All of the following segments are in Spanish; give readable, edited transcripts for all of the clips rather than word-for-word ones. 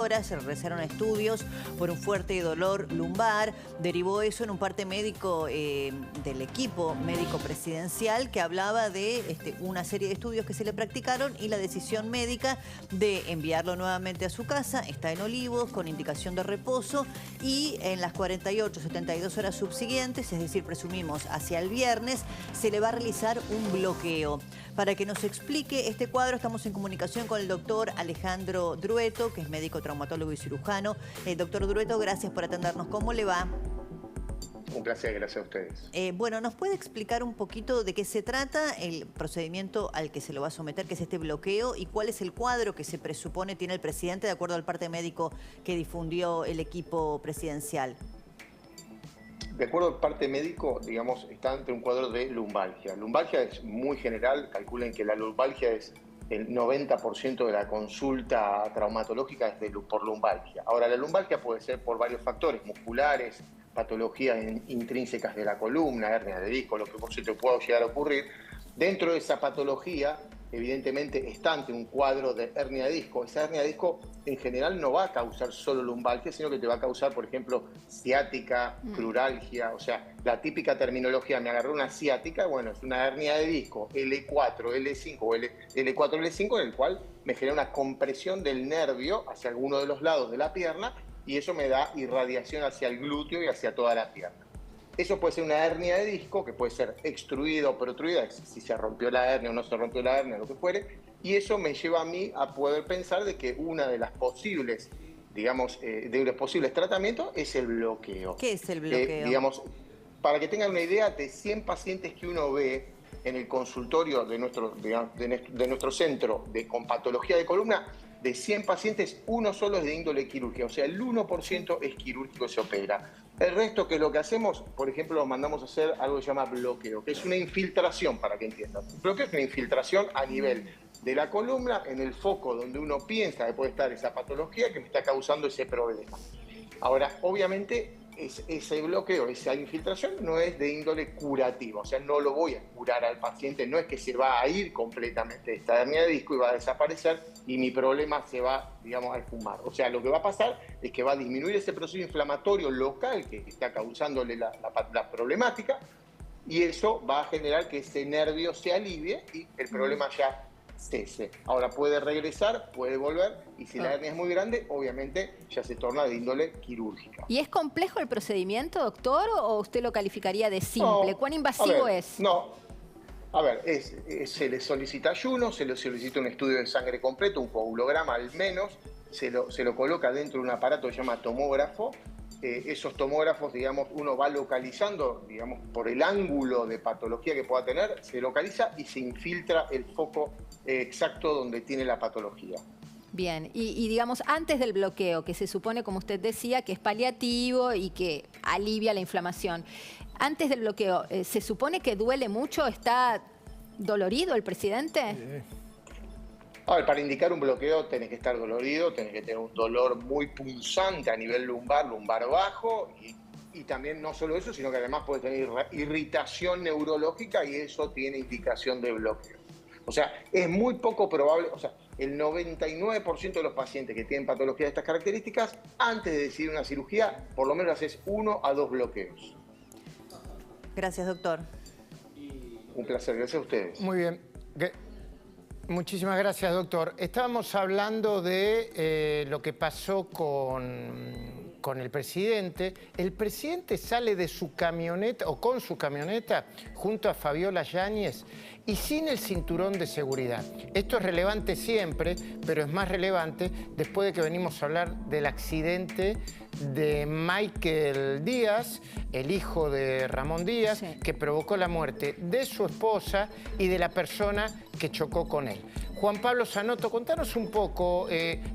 Se realizaron estudios por un fuerte dolor lumbar. Derivó eso en un parte médico del equipo médico presidencial que hablaba de una serie de estudios que se le practicaron y la decisión médica de enviarlo nuevamente a su casa. Está en Olivos con indicación de reposo y en las 48, 72 horas subsiguientes, es decir, presumimos hacia el viernes, se le va a realizar un bloqueo. Para que nos explique este cuadro estamos en comunicación con el doctor Alejandro Drueto, que es médico traumatólogo y cirujano. Doctor Drueto, gracias por atendernos. ¿Cómo le va? Un placer, gracias a ustedes. Bueno, ¿nos puede explicar un poquito de qué se trata el procedimiento al que se lo va a someter, que es este bloqueo, y cuál es el cuadro que se presupone tiene el presidente de acuerdo al parte médico que difundió el equipo presidencial? De acuerdo al parte médico, digamos, está ante un cuadro de lumbalgia. Lumbalgia es muy general, calculen que la lumbalgia es el 90% de la consulta traumatológica es por lumbalgia. Ahora, la lumbalgia puede ser por varios factores, musculares, patologías intrínsecas de la columna, hernia de disco, lo que se te pueda llegar a ocurrir. Dentro de esa patología, evidentemente, está ante un cuadro de hernia de disco. Esa hernia de disco, en general, no va a causar solo lumbalgia, sino que te va a causar, por ejemplo, ciática, cruralgia. O sea, la típica terminología, me agarró una ciática, bueno, es una hernia de disco L4, L5 o L4, L5, en el cual me genera una compresión del nervio hacia alguno de los lados de la pierna y eso me da irradiación hacia el glúteo y hacia toda la pierna. Eso puede ser una hernia de disco, que puede ser extruida o protruida, si se rompió la hernia o no se rompió la hernia, lo que fuere, y eso me lleva a mí a poder pensar de que una de las posibles, digamos, de los posibles tratamientos es el bloqueo. ¿Qué es el bloqueo? Digamos, para que tengan una idea, de 100 pacientes que uno ve en el consultorio de nuestro centro con patología de columna, de 100 pacientes, uno solo es de índole quirúrgica, o sea, el 1% es quirúrgico y se opera. El resto, que es lo que hacemos, por ejemplo, lo mandamos a hacer algo que se llama bloqueo, que es una infiltración, para que entiendan. Bloqueo es una infiltración a nivel de la columna, en el foco donde uno piensa que puede estar esa patología que me está causando ese problema. Ahora, obviamente, ese bloqueo, esa infiltración no es de índole curativa, o sea, no lo voy a curar al paciente, no es que se va a ir completamente esta hernia de disco y va a desaparecer y mi problema se va, digamos, a esfumar. O sea, lo que va a pasar es que va a disminuir ese proceso inflamatorio local que está causándole la problemática y eso va a generar que ese nervio se alivie y el problema ya cese. Ahora puede regresar, puede volver y si la hernia es muy grande, obviamente ya se torna de índole quirúrgica. ¿Y es complejo el procedimiento, doctor, o usted lo calificaría de simple? No, ¿Cuán invasivo es? No, a ver, se le solicita ayuno, se le solicita un estudio de sangre completo, un coagulograma al menos, se lo coloca dentro de un aparato que se llama tomógrafo. Esos tomógrafos, digamos, uno va localizando, digamos, por el ángulo de patología que pueda tener, se localiza y se infiltra el foco exacto donde tiene la patología. Bien, y digamos, antes del bloqueo, que se supone, como usted decía, que es paliativo y que alivia la inflamación, antes del bloqueo, ¿se supone que duele mucho? ¿Está dolorido el presidente? A ver, para indicar un bloqueo tenés que estar dolorido, tenés que tener un dolor muy punzante a nivel lumbar bajo y también no solo eso, sino que además puede tener irritación neurológica y eso tiene indicación de bloqueo. O sea, es muy poco probable, o sea, el 99% de los pacientes que tienen patologías de estas características, antes de decidir una cirugía, por lo menos haces 1 a 2 bloqueos. Gracias, doctor. Un placer, gracias a ustedes. Muy bien. Muchísimas gracias, doctor. Estábamos hablando de lo que pasó con el presidente. El presidente sale de su camioneta, o con su camioneta, junto a Fabiola Yáñez, y sin el cinturón de seguridad. Esto es relevante siempre, pero es más relevante después de que venimos a hablar del accidente de Michael Díaz, el hijo de Ramón Díaz, sí, que provocó la muerte de su esposa y de la persona que chocó con él. Juan Pablo Zanotto, contanos un poco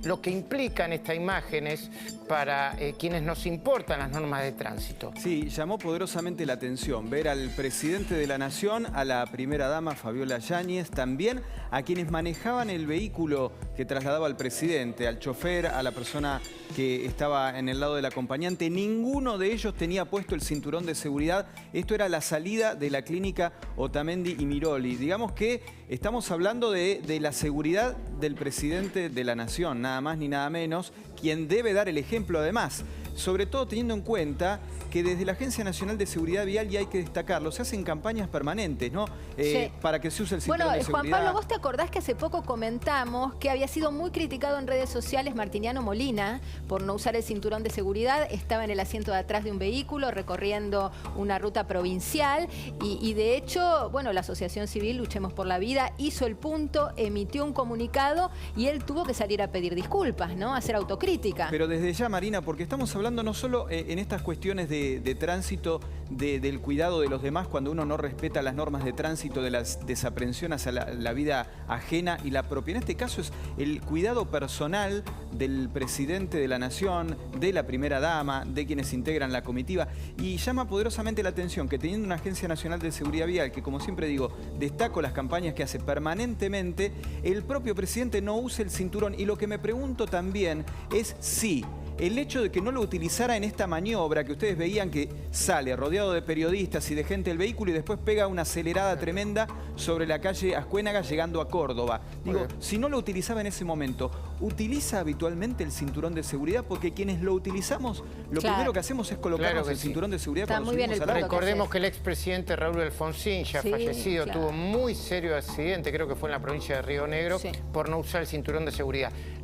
lo que implican estas imágenes para quienes nos importan las normas de tránsito. Sí, llamó poderosamente la atención ver al presidente de la Nación, a la primera dama Fabiola Yáñez, también a quienes manejaban el vehículo que trasladaba al presidente, al chofer, a la persona que estaba en el lado del acompañante. Ninguno de ellos tenía puesto el cinturón de seguridad. Esto era la salida de la clínica Otamendi y Miroli. Digamos que estamos hablando de la seguridad del presidente de la Nación, nada más ni nada menos, quien debe dar el ejemplo además. Sobre todo teniendo en cuenta que desde la Agencia Nacional de Seguridad Vial, y hay que destacarlo, se hacen campañas permanentes, ¿no? Sí. Para que se use el cinturón de seguridad. Juan Pablo, vos te acordás que hace poco comentamos que había sido muy criticado en redes sociales Martiniano Molina por no usar el cinturón de seguridad. Estaba en el asiento de atrás de un vehículo recorriendo una ruta provincial y de hecho, bueno, la Asociación Civil Luchemos por la Vida hizo el punto, emitió un comunicado y él tuvo que salir a pedir disculpas, ¿no? A hacer autocrítica. Pero desde ya, Marina, porque estamos hablando no solo en estas cuestiones de tránsito, del cuidado de los demás, cuando uno no respeta las normas de tránsito, de las desaprensiones a la vida ajena y la propia. En este caso es el cuidado personal del presidente de la Nación, de la primera dama, de quienes integran la comitiva. Y llama poderosamente la atención que teniendo una Agencia Nacional de Seguridad Vial, que como siempre digo, destaco las campañas que hace permanentemente, el propio presidente no use el cinturón. Y lo que me pregunto también es si el hecho de que no lo utilizara en esta maniobra que ustedes veían que sale rodeado de periodistas y de gente del vehículo y después pega una acelerada tremenda sobre la calle Ascuénaga llegando a Córdoba. Digo, si no lo utilizaba en ese momento, ¿utiliza habitualmente el cinturón de seguridad? Porque quienes lo utilizamos, lo primero que hacemos es colocarnos el cinturón de seguridad cuando subimos al auto. Recordemos que el expresidente Raúl Alfonsín, ya fallecido, tuvo muy serio accidente, creo que fue en la provincia de Río Negro, por no usar el cinturón de seguridad.